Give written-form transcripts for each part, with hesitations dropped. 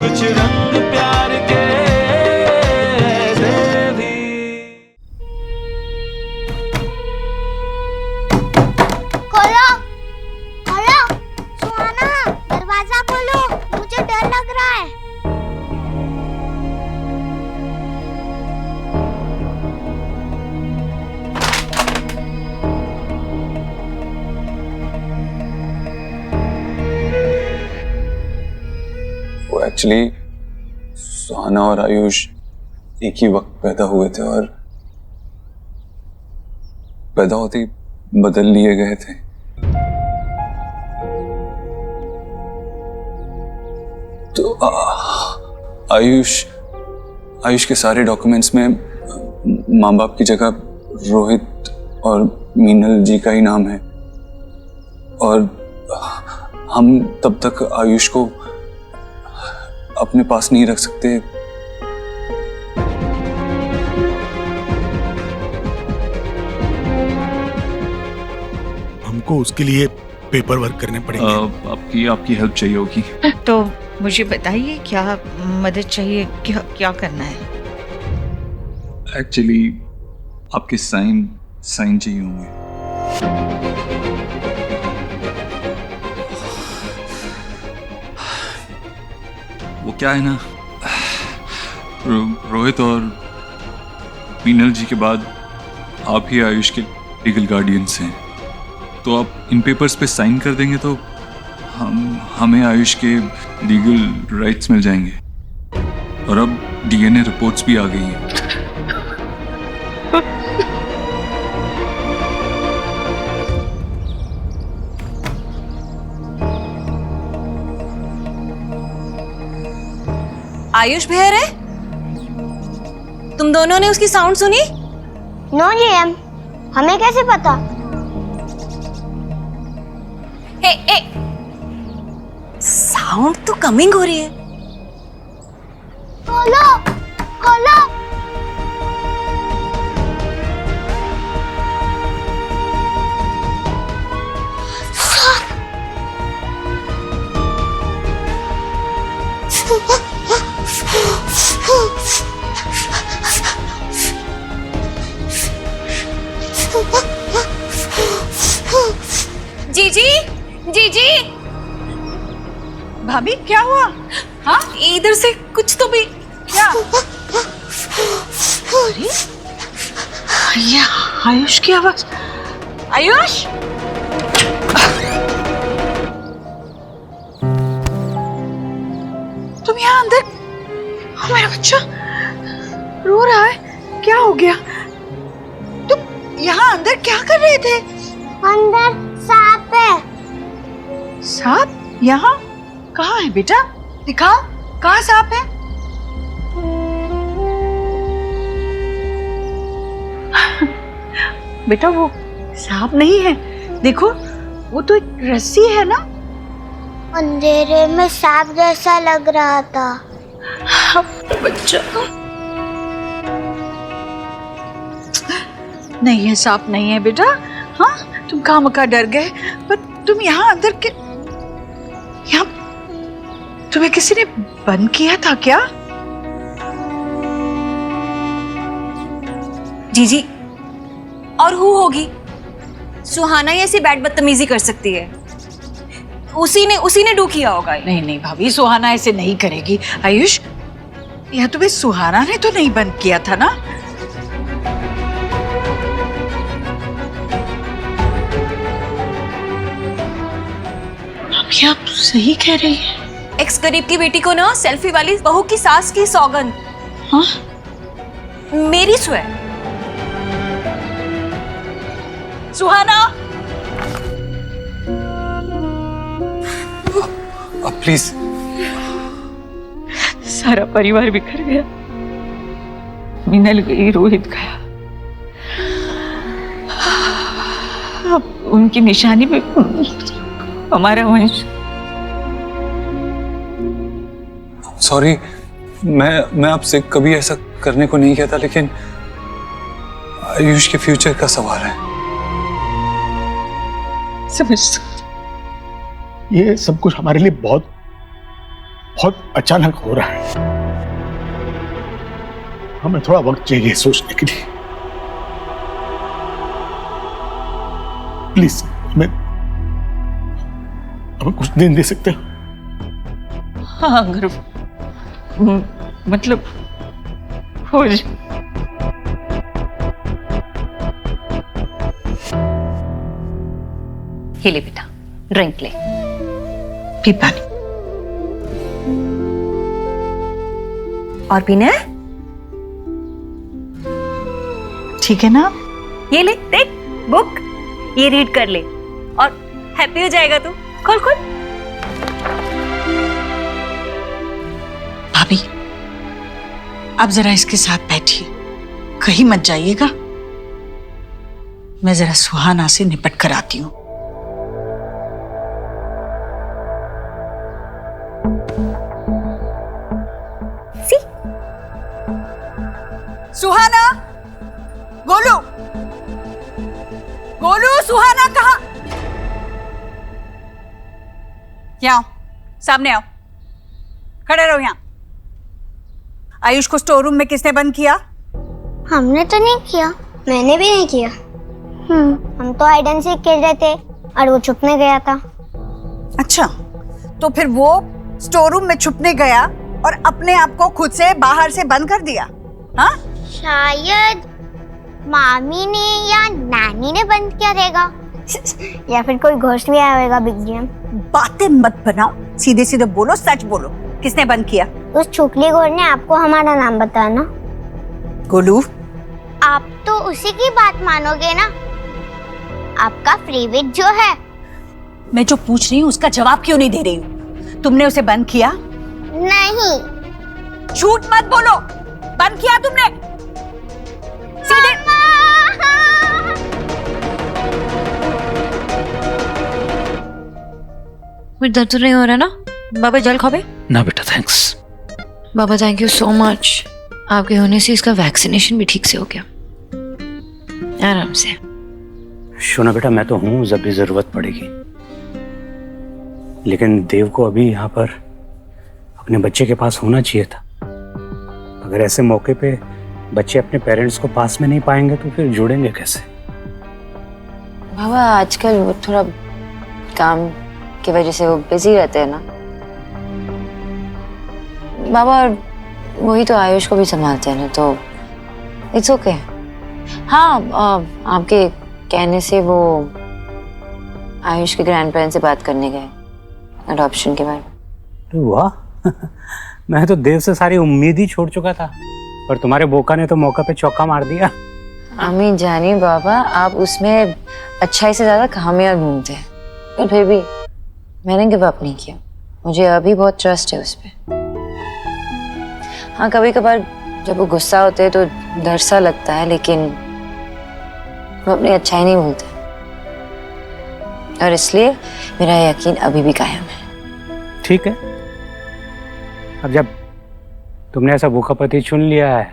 कुछ रंग प्यार के दे भी। खोलो खोलो, सुहाना दरवाजा खोलो, मुझे डर लग रहा है। वो एक्चुअली सुहाना और आयुष एक ही वक्त पैदा हुए थे और पैदा होते ही बदल लिए गए थे। तो आयुष के सारे डॉक्यूमेंट्स में माँ बाप की जगह रोहित और मीनल जी का ही नाम है और हम तब तक आयुष को अपने पास नहीं रख सकते। हमको उसके लिए पेपर वर्क करने पड़ेंगे। आपकी हेल्प चाहिए होगी। तो मुझे बताइए क्या मदद चाहिए, क्या करना है? एक्चुअली आपके साइन चाहिए होंगे। वो क्या है ना, रोहित और मीनल जी के बाद आप ही आयुष के लीगल गार्डियंस हैं, तो आप इन पेपर्स पे साइन कर देंगे तो हमें आयुष के लीगल राइट्स मिल जाएंगे। और अब डीएनए रिपोर्ट्स भी आ गई हैं। आयुष बेहर है? तुम दोनों ने उसकी साउंड सुनी? नो जीएम, हमें कैसे पता? ए, साउंड तो कमिंग हो रही है। खोलो खोलो। जीजी भाभी क्या हुआ? हाँ, इधर से कुछ तो भी क्या? अरे ये आयुष की आवाज। आयुष, तुम यहाँ अंदर? मेरा बच्चा रो रहा है, क्या हो गया? तुम यहाँ अंदर क्या कर रहे थे? अंदर सांप है। सांप? यहाँ कहाँ है बेटा? दिखाओ, कहाँ सांप है? बेटा वो सांप नहीं है, देखो वो तो एक रस्सी है ना। अंधेरे में सांप जैसा लग रहा था। बच्चा नहीं है, सांप नहीं है बेटा। हाँ, तुम खामखा डर गए, पर तुम यहाँ अंदर के यहाँ तुम्हें किसी ने बंद किया था क्या? जीजी और हु होगी? सुहाना ही ऐसी बैड बदतमीजी कर सकती है। उसी ने डू किया होगा। नहीं नहीं भाभी, सुहाना ऐसे नहीं करेगी। आयुष, यह तुम्हें सुहाना ने तो नहीं बंद किया था ना? आप सही कह रही है। एक्स गरीब की बेटी को ना सेल्फी वाली बहू की सास की सौगंध। हाँ? मेरी स्वे सुहाना। प्लीज। सारा परिवार बिखर गया, मीनल गई, रोहित गया, अब उनकी निशानी पे हमारा वंश। सॉरी, मैं आपसे कभी ऐसा करने को नहीं कहता, लेकिन आयुष के फ्यूचर का सवाल है। समझ, ये सब कुछ हमारे लिए बहुत बहुत अचानक हो रहा है। हमें थोड़ा वक्त चाहिए सोचने के लिए। प्लीज हमें कुछ दिन दे सकते हो? हाँ, अगर मतलब हो जाए। ये ले बेटा, ड्रिंक ले। पी पानी। और पीना है? ठीक है ना? ये ले, देख बुक, ये रीड कर ले और हैप्पी हो जाएगा तू। खोल खोल। भाभी, आप जरा इसके साथ बैठिए, कहीं मत जाइएगा। मैं जरा सुहाना से निपट कर आती हूँ। सुहाना, गोलू, गोलू, सुहाना कहाँ? यहाँ आओ, सामने आओ, खड़े रहो यहाँ। आयुष को स्टोर रूम में किसने बंद किया? हमने तो नहीं किया। मैंने भी नहीं किया। हम तो हाइड एंड सीक खेल रहे थे और वो छुपने गया था। अच्छा, तो फिर वो स्टोर रूम में छुपने गया और अपने आप को खुद से बाहर से बंद कर दिया? हाँ? शायद मामी ने या नानी ने बंद किया रहेगा। या फिर कोई घोस्ट भी आया होगा बिग जीएम। बातें मत बनाओ, सीधे सीधे बोलो, सच बोलो, किसने बंद किया? उस छुपली घोर ने आपको हमारा नाम बताया ना। गोलू, आप तो उसी की बात मानोगे ना। आपका फेवरेट जो है। मैं जो पूछ रही हूँ उसका जवाब क्यों नहीं दे रही हूँ? तुमने उसे बंद किया? नहीं। झूठ मत बोलो, बंद किया तुमने? सीधे मुझे दर्द तो नहीं हो रहा ना? बाबा जल खाओगे? ना बेटा, thanks. Baba thank you so much, आपके होने से इसका वैक्सीनेशन भी ठीक से हो गया, आराम से। शोना बेटा, मैं तो हूं जब भी जरूरत पड़ेगी, लेकिन देव को अभी यहाँ पर अपने बच्चे के पास होना चाहिए था। अगर ऐसे मौके पे बच्चे अपने पेरेंट्स को पास में नहीं पाएंगे तो फिर जुड़ेंगे कैसे? बाबा आजकल वो थोड़ा काम की वजह से वो बिजी रहते हैं ना बाबा, वही तो आयुष को भी संभालते हैं ना, तो इट्स ओके। हाँ, आपके कहने से वो आयुष के ग्रैंड पेरेंट्स से बात करने गए अडॉप्शन के बारे में। वाह मैं तो देव से सारी उम्मीद ही छोड़ चुका था, पर तुम्हारे बोका ने तो मौका पे चौका मार दिया। अम्मी जानी बाबा, आप उसमें अच्छाई से ज्यादा खामियां ढूंढते हैं, पर फिर भी मैंने गिव अप नहीं किया। मुझे अभी बहुत ट्रस्ट है उस पर। हाँ, कभी कभार जब वो गुस्सा होते हैं तो डर सा लगता है, लेकिन वो अपनी अच्छाई नहीं भूलते, और इसलिए मेरा यकीन अभी भी कायम है। ठीक है, अब जब तुमने ऐसा भूखा पति चुन लिया है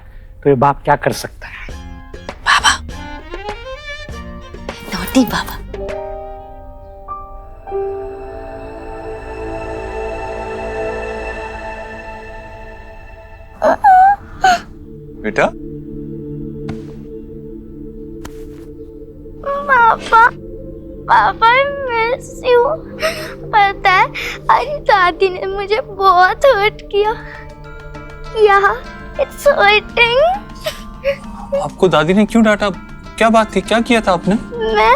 तो ये बाप क्या कर सकता है? बाबा, नॉटी बाबा। बेटा, पापा, पापा मिस यू। पता है, आज दादी ने मुझे बहुत हर्ट किया। It's hurting. आपको दादी ने क्यों डांटा? क्या बात थी? क्या किया था आपने? मैं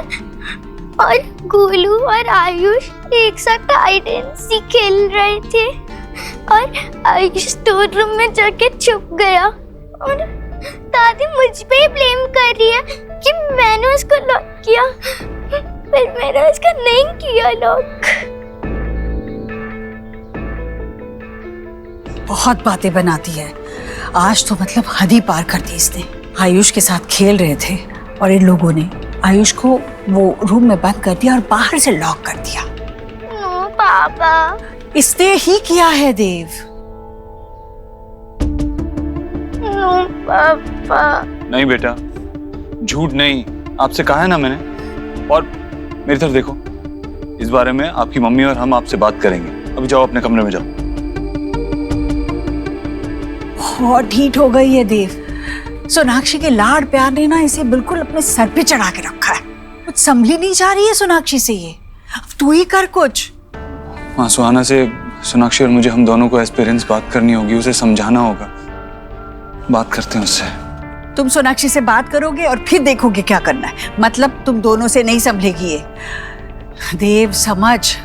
और गोलू और आयुष एक साथ हाइड एंड सीक खेल रहे थे और आयुष स्टोर रूम में जाके छुप गया और दादी मुझ पे ब्लेम कर रही है कि मैंने उसको लॉक किया, पर मैंने उसका नहीं किया लॉक। बहुत बातें बनाती है आज तो, मतलब हद ही पार कर दी इसने। आयुष के साथ खेल रहे थे और इन लोगों ने आयुष को वो रूम में बंद कर दिया और बाहर से लॉक कर दिया। नो पापा, इसने ही किया है देव। नो पापा। नहीं बेटा, झूठ नहीं, आपसे कहा है ना मैंने। और मेरी तरफ देखो, इस बारे में आपकी मम्मी और हम आपसे बात करेंगे। अभी जाओ अपने कमरे में जाओ। बहुत ढीठ हो गई है देव। सोनाक्षी के लाड प्यार ने ना इसे बिल्कुल अपने सर पे चढ़ा के रखा है। कुछ संभली नहीं जा रही है सोनाक्षी से ये। अब तू ही कर कुछ। माँ, सुहाना से सोनाक्षी और मुझे हम दोनों को एज पेरेंट्स बात करनी होगी, उसे समझाना होगा। बात करते हैं उससे। तुम सोनाक्षी से बात करोगे और फिर देखोगे क्या करना है। मतलब तुम दोनों से नहीं संभलेगी ये। देव समझ,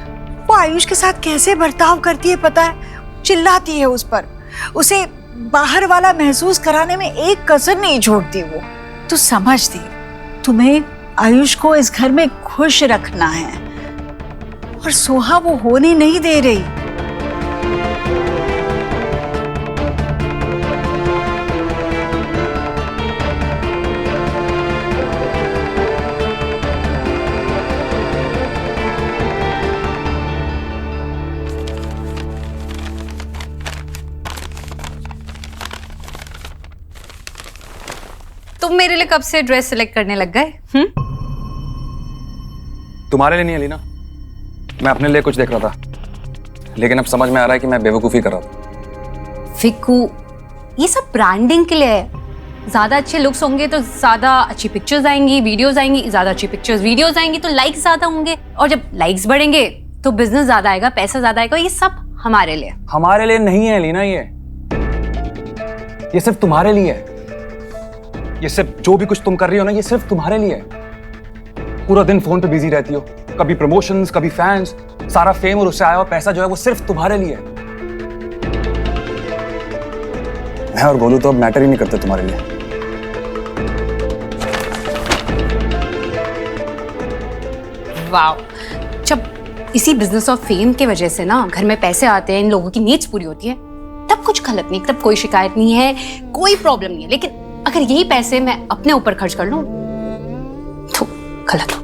वो आयुष के साथ कैसे बर्ताव करती है पता है? चिल्लाती है उस पर, उसे बाहर वाला महसूस कराने में एक कसर नहीं छोड़ती वो। तू समझ दे, तुम्हें आयुष को इस घर में खुश रखना है और सोहा वो होने नहीं दे रही। तुम मेरे लिए कब से ड्रेस सिलेक्ट करने लग गए? तुम्हारे लिए नहीं अलीना, मैं अपने लिए कुछ देख रहा था, लेकिन अब समझ में आ रहा है कि मैं बेवकूफ़ी कर रहा था। फिक्कू, ये सब ब्रांडिंग के लिए है। ज्यादा अच्छे लुक्स होंगे तो ज्यादा अच्छी पिक्चर्स आएंगी, वीडियोस आएंगी, ज्यादा अच्छी पिक्चर्स वीडियोस आएंगी तो लाइक्स ज्यादा होंगे, और जब लाइक्स बढ़ेंगे तो बिजनेस ज्यादा आएगा, पैसा ज्यादा आएगा। ये सब हमारे लिए। हमारे लिए नहीं है अलीना, ये सिर्फ तुम्हारे लिए है। ये सिर्फ जो भी कुछ तुम कर रही हो ना, ये सिर्फ तुम्हारे लिए है। पूरा दिन फोन पे बिजी रहती हो, कभी प्रमोशंस, कभी फैंस, सारा फेम और उससे आया हुआ पैसा जो है वो सिर्फ तुम्हारे लिए है। मैं और गोलू तो अब मैटर ही नहीं करते तुम्हारे लिए। वाव, जब इसी बिजनेस ऑफ फेम के वजह से ना घर में पैसे आते हैं, इन लोगों की नीड्स पूरी होती है, तब कुछ गलत नहीं, तब कोई शिकायत नहीं है, कोई प्रॉब्लम नहीं है। लेकिन अगर यही पैसे मैं अपने ऊपर खर्च कर लूं तो गलत हो।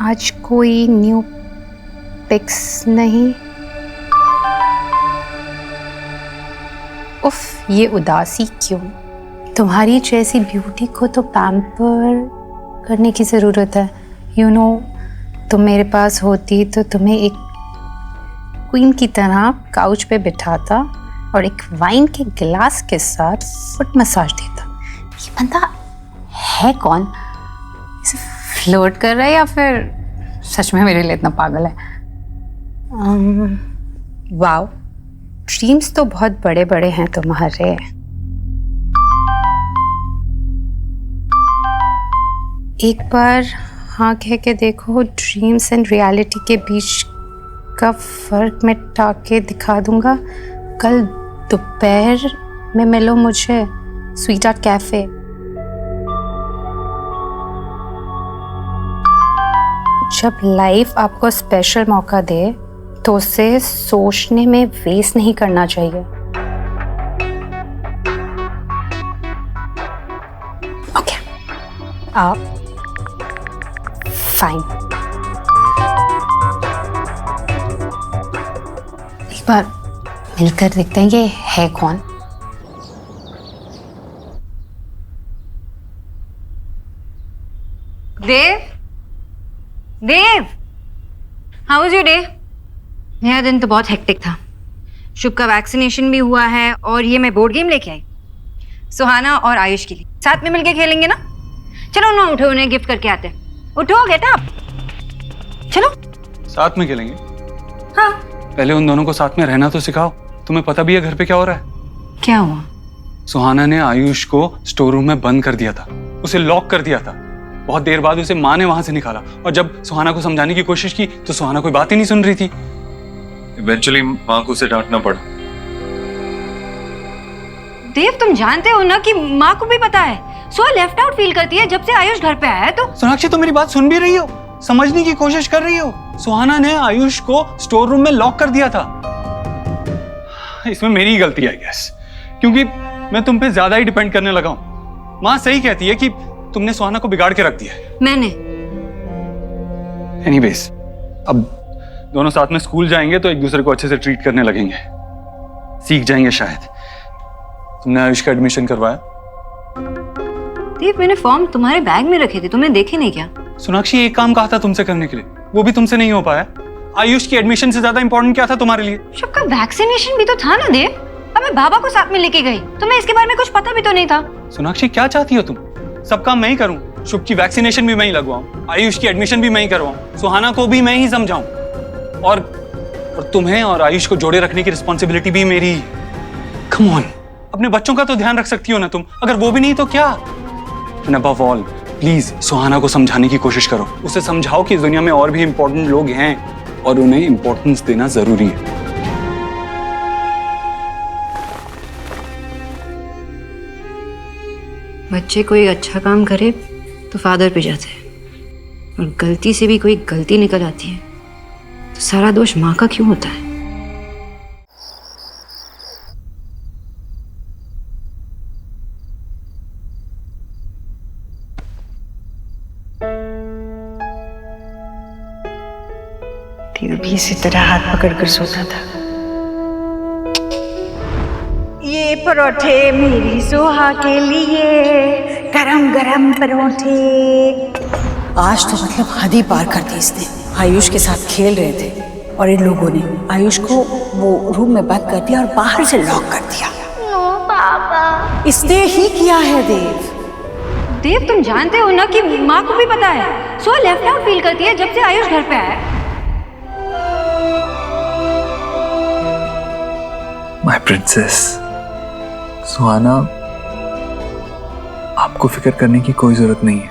आज कोई न्यू पिक्स नहीं। उफ, ये उदासी क्यों? तुम्हारी जैसी ब्यूटी को तो पैम्पर करने की जरूरत है। यू नो, तुम मेरे पास होती तो तुम्हें एक क्वीन की तरह काउच पे बिठाता और एक वाइन के गिलास के साथ फुट मसाज देता। ये बंदा है कौन? इसे फ्लर्ट कर रहा है या फिर सच में मेरे लिए इतना पागल है? वाओ, ड्रीम्स तो बहुत बड़े बड़े हैं तुम्हारे। एक बार हाँ कह के देखो, ड्रीम्स एंड रियलिटी के बीच का फर्क मिटा के दिखा दूंगा। कल दोपहर में मिलो मुझे स्वीट आर्ट कैफे। जब लाइफ आपको स्पेशल मौका दे तो उसे सोचने में वेस्ट नहीं करना चाहिए। ओके, आप फाइन। एक बार मिलकर देखते हैं ये है कौन। देव, देव, हाउ वाज योर डे? मेरा दिन तो बहुत हेक्टिक था। शुभ का वैक्सीनेशन भी हुआ है और ये मैं बोर्ड गेम लेके आई सुहाना और आयुष के लिए। साथ में मिलके खेलेंगे ना? चलो ना, उठो, उन्हें गिफ्ट करके आते हैं। उठो, गेट अप, चलो। साथ में खेलेंगे? हाँ। पहले उन दोनों को साथ में रहना तो सिखाओ। तुम्हें पता भी है घर पे क्या हो रहा है? क्या हुआ? सुहाना ने आयुष को स्टोर रूम में बंद कर दिया था, उसे लॉक कर दिया था। बहुत देर बाद उसे माँ ने वहां से निकाला और जब सुहाना को समझाने की कोशिश की तो सुहाना कोई बात ही नहीं सुन रही थी। इवेंचुअली माँ को उसे डांटना पड़ा। देव, तुम जानते हो ना कि माँ को भी पता है सो लेफ्ट आउट फील करती है जब से आयुष घर पे आया है। तो सोनाक्षी, तुम मेरी बात सुन भी रही हो? समझने की कोशिश कर रही हो? सुहाना ने आयुष को स्टोर रूम में लॉक कर दिया था। इसमें मेरी गलती है गैस, क्योंकि मैं तुम पे ज्यादा ही डिपेंड करने लगा हूं। माँ सही कहती है कि तुमने सुहाना को बिगाड़ के रख दिया है। मैंने? एनीवेज, अब दोनों साथ में स्कूल जाएंगे तो एक दूसरे को अच्छे से ट्रीट करने लगेंगे, सीख जाएंगे शायद। तुमने आयुष का एडमिशन करवाया? देव, मैंने फॉर्म तुम्हारे बैग में रखे थे, तुमने देखे नहीं क्या? सोनाक्षी, एक काम कहा था तुमसे करने के लिए, वो भी तुमसे नहीं हो पाया। आयुष की एडमिशन से ज्यादा इंपॉर्टेंट क्या था तुम्हारे लिए? शुभ का वैक्सीनेशन भी तो था ना देव। अब मैं बाबा को साथ में लेके गई, तुम्हें इसके बारे में कुछ पता भी तो नहीं था। सोनाक्षी क्या चाहती हो तुम? सब काम मैं ही करूं, शुभ की वैक्सीनेशन भी मैं ही लगवाऊं, आयुष की एडमिशन भी मैं ही करवाऊं, सुहाना को भी मैं ही समझाऊं, और तुम्हें और आयुष को जोड़े रखने की रिस्पॉन्सिबिलिटी भी मेरी। कम ऑन, अपने बच्चों का तो ध्यान रख सकती हो ना तुम, अगर वो भी नहीं तो क्या? एंड अबव ऑल प्लीज सुहाना को समझाने की कोशिश करो, उसे समझाओ कि इस दुनिया में और भी इंपॉर्टेंट लोग हैं और उन्हें इंपॉर्टेंस देना जरूरी है। बच्चे कोई अच्छा काम करे तो फादर पे जाते हैं, और गलती से भी कोई गलती निकल आती है तो सारा दोष माँ का क्यों होता है? देव भी इसी तरह हाथ पकड़कर सोता था। ये परोठे मेरी सोहा के लिए, गरम गरम परोठे। आज तो मतलब हद ही पार कर दी इसने। आयुष के साथ खेल रहे थे और इन लोगों ने आयुष को वो रूम में बंद कर दिया और बाहर से लॉक कर दिया। नो पापा, इसने ही किया है देव। देव तुम जानते हो ना कि माँ को भी पता है, सो लेफ्ट आउट फील करती है जब से आयुष घर पे आया। माय प्रिंसेस सुहाना, आपको फिक्र करने की कोई जरूरत नहीं है।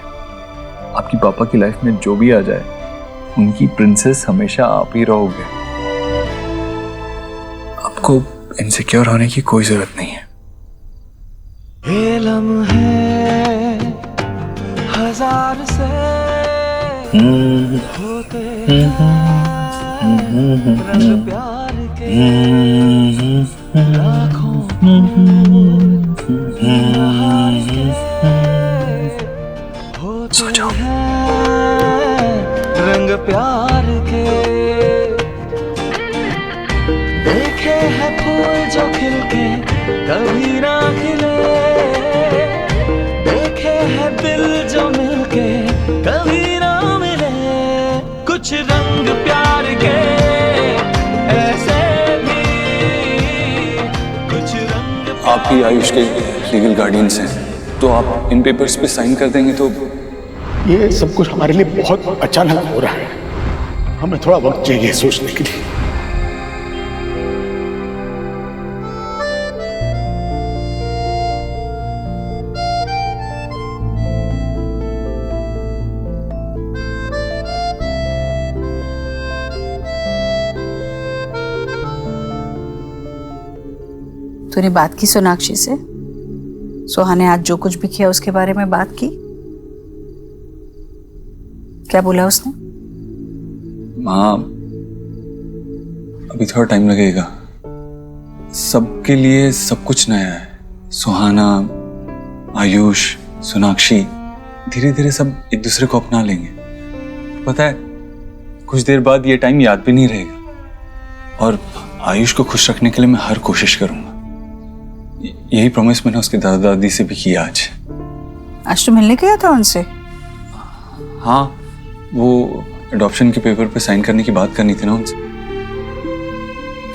आपकी पापा की लाइफ में जो भी आ जाए, उनकी प्रिंसेस हमेशा आप ही रहोगे। आपको इनसिक्योर होने की कोई जरूरत नहीं है। ये लम्हे हजार से होते हैं, रंग प्यार के लाखों होते हैं, रंग प्यार के। देखे हैं फूल जो खिलके कभी ना खिले, देखे हैं दिल जो मिलके कभी ना मिले, कुछ रंग प्यार के ऐसे भी, कुछ रंग। आप ही आयुष के लीगल गार्डियंस हैं, तो आप इन पेपर्स पे साइन कर देंगे तो? ये सब कुछ हमारे लिए बहुत अचानक हो रहा है, हमें थोड़ा वक्त चाहिए सोचने के लिए। तूने बात की सोनाक्षी से? सोहा ने आज जो कुछ भी किया उसके बारे में बात की? क्या बोला उसने? माँ, अभी थोड़ा टाइम लगेगा। सबके लिए सब कुछ नया है। सुहाना, आयुष, सोनाक्षी, धीरे धीरे सब एक दूसरे को अपना लेंगे। पता है, कुछ देर बाद ये टाइम याद भी नहीं रहेगा, और आयुष को खुश रखने के लिए मैं हर कोशिश करूंगा। यही प्रॉमिस मैंने उसके दादा दादी से भी किया आज। आज तो मिलने गया था उनसे? हाँ, वो अडॉप्शन के पेपर पे साइन करने की बात करनी थी ना उनसे।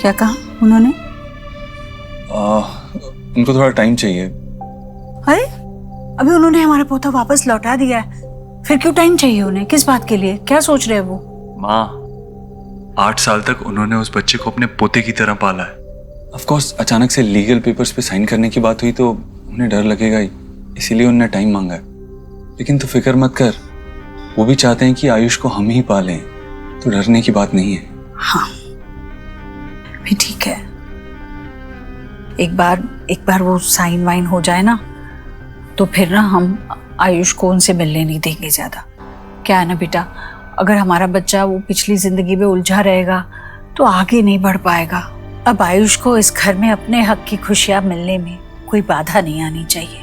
क्या कहा उन्होंने? उनको थोड़ा टाइम चाहिए। अरे अभी उन्होंने हमारा पोता वापस लौटा दिया है, फिर क्यों टाइम चाहिए उन्हें? किस बात के लिए? क्या सोच रहे हैं वो? माँ, 8 साल तक उन्होंने उस बच्चे को अपने पोते की तरह पाला है। ऑफ कोर्स अचानक से लीगल पेपर्स पे साइन करने की बात हुई तो उन्हें डर लगेगा ही, इसीलिए उन्होंने टाइम मांगा है। लेकिन तू फिक्र मत कर, वो भी चाहते हैं कि आयुष को हम ही पालें, तो डरने की बात नहीं है। हाँ भी ठीक है। एक बार वो साइन वाइन हो जाए ना, तो फिर ना हम आयुष को उनसे मिलने नहीं देंगे ज्यादा। क्या है ना बेटा, अगर हमारा बच्चा वो पिछली जिंदगी में उलझा रहेगा तो आगे नहीं बढ़ पाएगा। अब आयुष को इस घर में अपने हक की खुशियां मिलने में कोई बाधा नहीं आनी चाहिए।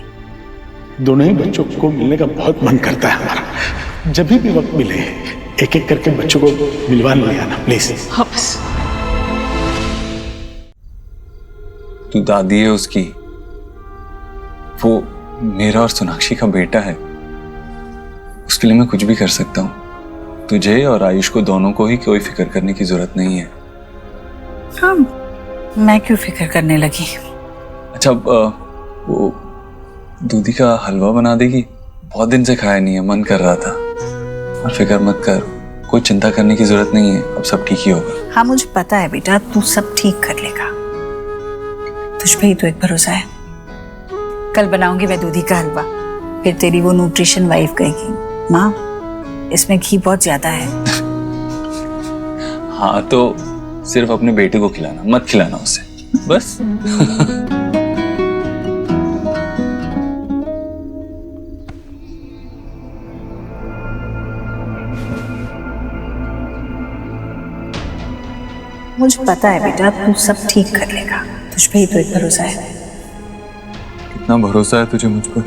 दोनों ही बच्चों को मिलने का बहुत मन करता है हमारा। जब भी वक्त मिले एक एक करके बच्चों को मिलवा ले आना प्लीज। हाँ बस। तू दादी है उसकी, वो मेरा और सोनाक्षी का बेटा है, उसके लिए मैं कुछ भी कर सकता हूँ। तुझे और आयुष को दोनों को ही कोई फिक्र करने की जरूरत नहीं है। हाँ, मैं क्यों फिक्र करने लगी? अच्छा वो दूधी का हलवा बना देगी? बहुत दिन से खाया नहीं है, मन कर रहा था। और फिक्र मत कर, कोई चिंता करने की जरूरत नहीं है, अब सब ठीक ही होगा। हाँ मुझे पता है बेटा, तू सब ठीक कर लेगा, तुझ पे ही तो एक भरोसा है। कल बनाऊंगी मैं दूधी का हलवा, फिर तेरी वो न्यूट्रिशन वाइफ कहेगी माँ इसमें घी बहुत ज्यादा है। हाँ तो सिर्फ अपने बेटे को खिलाना, मत खिलाना उसे, बस। मुझे पता है बेटा, तू सब ठीक कर लेगा, तुझ पे ही तो एक भरोसा है। कितना भरोसा है तुझे मुझ पर?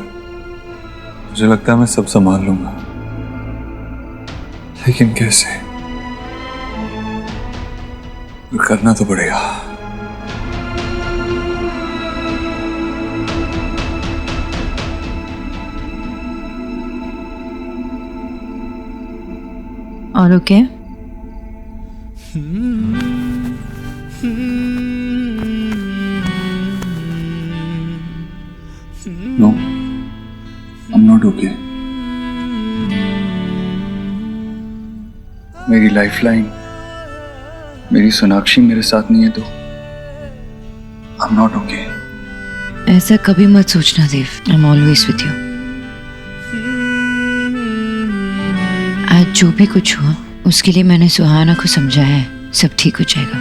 मुझे लगता है मैं सब संभाल लूंगा, लेकिन कैसे? करना तो पड़ेगा। और okay? No, I'm not okay. मेरी लाइफलाइन, मेरी सोनाक्षी मेरे साथ नहीं है तो I'm not okay. ऐसा कभी मत सोचना Dev, I am always with you. आज जो भी कुछ हुआ उसके लिए मैंने सुहाना को समझाया है, सब ठीक हो जाएगा।